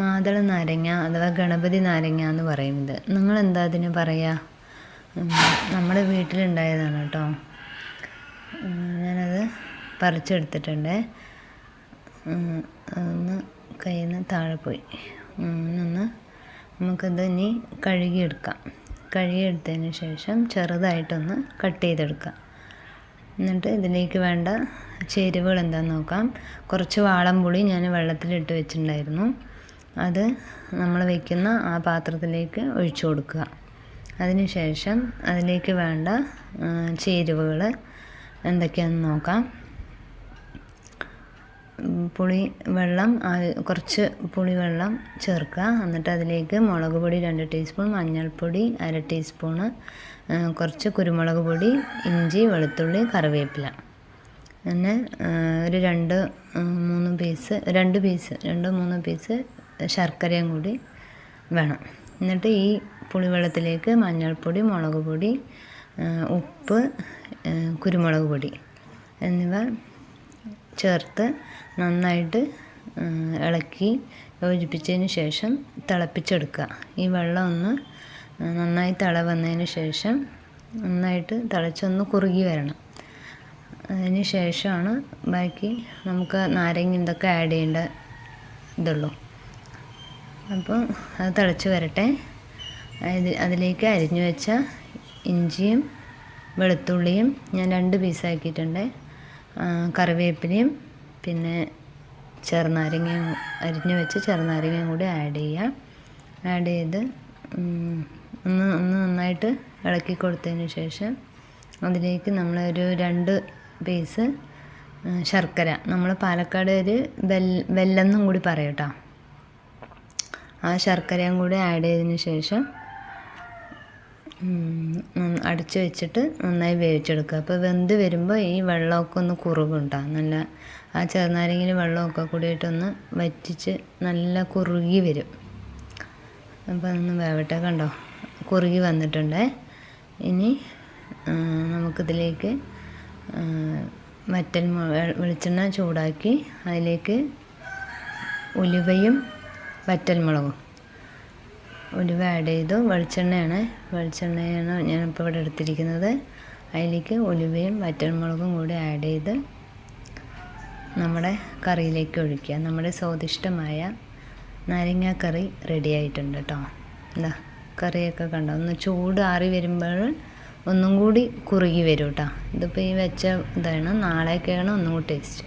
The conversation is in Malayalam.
മാതള നാരങ്ങ അഥവാ ഗണപതി നാരങ്ങ എന്ന് പറയുന്നത്. നിങ്ങളെന്താ അതിന് പറയുക? നമ്മുടെ വീട്ടിലുണ്ടായതാണ് കേട്ടോ. ഞാനത് പറിച്ചെടുത്തിട്ടുണ്ട്. ഒന്ന് കയ്യിൽ നിന്ന് താഴെ പോയി. നമുക്കത് ഇനി കഴുകിയെടുക്കാം. കഴുകിയെടുത്തതിന് ശേഷം ചെറുതായിട്ടൊന്ന് കട്ട് ചെയ്തെടുക്കാം. എന്നിട്ട് ഇതിലേക്ക് വേണ്ട ചേരുവകൾ എന്താണെന്ന് നോക്കാം. കുറച്ച് വാളംപുളി ഞാൻ വെള്ളത്തിലിട്ട് വെച്ചിട്ടുണ്ടായിരുന്നു. അത് നമ്മൾ വയ്ക്കുന്ന ആ പാത്രത്തിലേക്ക് ഒഴിച്ചു കൊടുക്കുക. അതിന് ശേഷം അതിലേക്ക് വേണ്ട ചേരുവകൾ എന്തൊക്കെയാണെന്ന് നോക്കാം. കുറച്ച് പുളിവെള്ളം ചേർക്കുക. എന്നിട്ട് അതിലേക്ക് മുളക് പൊടി 2 ടീസ്പൂൺ, മഞ്ഞൾപ്പൊടി 1/2 ടീസ്പൂണ്, കുറച്ച് കുരുമുളക് പൊടി, ഇഞ്ചി, വെളുത്തുള്ളി, കറിവേപ്പില, പിന്നെ ഒരു 2-3 പീസ് ശർക്കരയും കൂടി വേണം. എന്നിട്ട് ഈ പുളിവെള്ളത്തിലേക്ക് മഞ്ഞൾപ്പൊടി, മുളക് പൊടി, ഉപ്പ്, കുരുമുളക് പൊടി എന്നിവ ചേർത്ത് നന്നായിട്ട് ഇളക്കി യോജിപ്പിച്ചതിന് ശേഷം തിളപ്പിച്ചെടുക്കുക. ഈ വെള്ളം ഒന്ന് നന്നായി വന്നതിന് ശേഷം നന്നായിട്ട് തിളച്ചൊന്ന് കുറുകി വരണം. അതിന് ശേഷമാണ് ബാക്കി നമുക്ക് നാരങ്ങ ഇതൊക്കെ ആഡ് ചെയ്യേണ്ട ഇതുള്ളൂ. അപ്പോൾ അത് തിളച്ച് വരട്ടെ. അതിലേക്ക് അരിഞ്ഞു വെച്ച ഇഞ്ചിയും വെളുത്തുള്ളിയും ഞാൻ 2 പീസാക്കിയിട്ടുണ്ട്. കറിവേപ്പിലയും പിന്നെ ചെറുനാരങ്ങയും അരിഞ്ഞു വെച്ച് ചെറുനാരങ്ങയും കൂടി ആഡ് ചെയ്ത് ഒന്ന് നന്നായിട്ട് ഇളക്കി കൊടുത്തതിന് ശേഷം അതിലേക്ക് നമ്മളൊരു 2 പീസ് ശർക്കര, നമ്മൾ പാലക്കാട് ഒരു വെല്ലെന്നും കൂടി പറയും കേട്ടോ, ആ ശർക്കരയും കൂടി ആഡ് ചെയ്തതിന് ശേഷം അടച്ച് വെച്ചിട്ട് നന്നായി വേവിച്ചെടുക്കുക. അപ്പോൾ വെന്ത് വരുമ്പോൾ ഈ വെള്ളമൊക്കെ ഒന്ന് കുറുകുണ്ടാകും. നല്ല ആ ചെറുനാരങ്ങയിൽ വെള്ളമൊക്കെ കൂടിയിട്ടൊന്ന് വറ്റിച്ച് നല്ല കുറുകി വരും. അപ്പോൾ അതൊന്ന് വേവട്ടെ. കണ്ടോ, കുറുകി വന്നിട്ടുണ്ട്. ഇനി നമുക്കിതിലേക്ക് വെളിച്ചെണ്ണ ചൂടാക്കി അതിലേക്ക് ഉലുവയും വറ്റൽമുളകും, ഉലുവ ആഡ് ചെയ്തു. വെളിച്ചെണ്ണയാണ് ഞാനിപ്പോൾ ഇവിടെ എടുത്തിരിക്കുന്നത്. അതിലേക്ക് ഉലുവയും വറ്റൽമുളകും കൂടി ആഡ് ചെയ്ത് നമ്മുടെ കറിയിലേക്ക് ഒഴിക്കുക. നമ്മുടെ സ്വാദിഷ്ടമായ നാരങ്ങാക്കറി റെഡി ആയിട്ടുണ്ട് കേട്ടോ. എന്താ കറിയൊക്കെ കണ്ടോ, ഒന്ന് ചൂട് ആറി വരുമ്പോൾ ഒന്നും കൂടി കുറുകി വരും കേട്ടോ. ഇതിപ്പോൾ ഈ വെച്ച ഇതാണ്, നാളെയൊക്കെയാണ് ഒന്നും കൂടി ടേസ്റ്റ്.